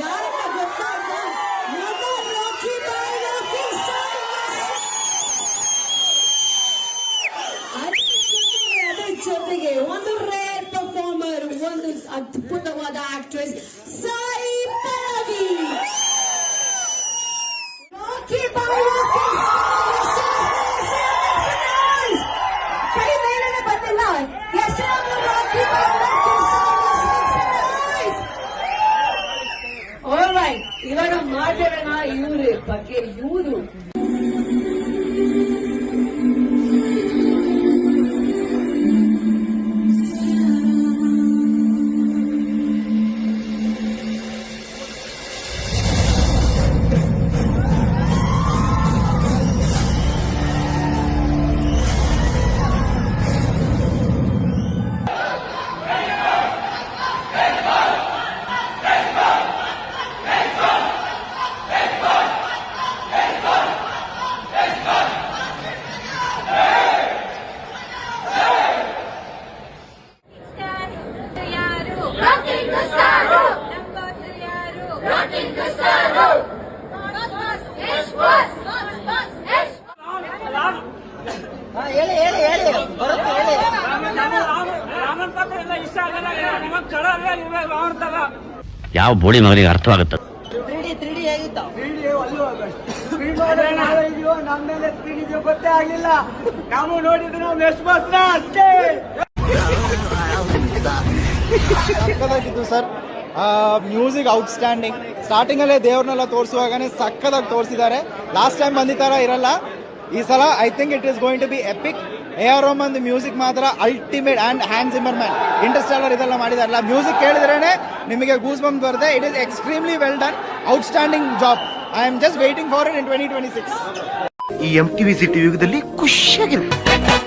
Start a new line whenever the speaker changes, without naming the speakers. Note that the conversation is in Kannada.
ಯಾರನ್ನ ಗೊತ್ತಾಯ್ತಾ? ರಾಕಿ ಬಾಯ್ ರಾಕಿ ಸ್ಟಾರ್. ಅದರ ಜೊತೆಗೆ ಒಂದು ರೇರ್ ಪರ್ಫಾರ್ಮರ್, ಒಂದು ಅದ್ಭುತವಾದ ಆಕ್ಟ್ರೆಸ್ ಸಾಯಿ ಪಲ್ಲವಿ. ರಾಕಿ ಬಾಯ್ ರಾಕಿ ಕೈ ಮೇಲನೆ ಬಂದಿಲ್ಲ. ಎಷ್ಟೊಂದು ರಾಕಿ ಬಾಯ್ ರಾಕಿ ಆಲ್ರೈಟ್, ಇವಾಗ ಮಾತಾಡೋಣ ಇವ್ರ ಬಗ್ಗೆ. ಇವರು
ಯಾವ ಬೋಳಿ ಮಗನಿಗೆ ಅರ್ಥವಾಗುತ್ತೆ?
ಗೊತ್ತೇ ಆಗ್ಲಿಲ್ಲ. ನಾವು ನೋಡಿದ್ರೆ ನಾವು ಎಷ್ಟು ಮಾತ್ರ ಅಷ್ಟೇ
ಸಕ್ಕದಾಗಿತ್ತು ಸರ್. Music outstanding. ಸ್ಟಾರ್ಟಿಂಗ್ ಅಲ್ಲೇ ದೇವ್ರನ್ನೆಲ್ಲ ತೋರಿಸುವಾಗನೇ ಸಕ್ಕದಾಗಿ ತೋರಿಸಿದ್ದಾರೆ. ಲಾಸ್ಟ್ ಟೈಮ್ ಬಂದಿ ತರ ಇರಲ್ಲ ಈ ಸಲ. I think it is going to be epic. A.R. Rahman music ಮಾತ್ರ ultimate. And Hans Zimmerman Interstellar ಇದೆಲ್ಲ ಮಾಡಿದಾರಲ್ಲ, ಮ್ಯೂಸಿಕ್ ಕೇಳಿದ್ರೇನೆ ನಿಮಗೆ ಗೂಸ್ ಬಂಪ್ ಬರುತ್ತೆ. It is extremely well done. Outstanding job. I am just waiting for it in 2026.
ಈ MTV ಸಿಟಿ ಯುಗದಲ್ಲಿ ಖುಷಿಯಾಗಿರುತ್ತೆ.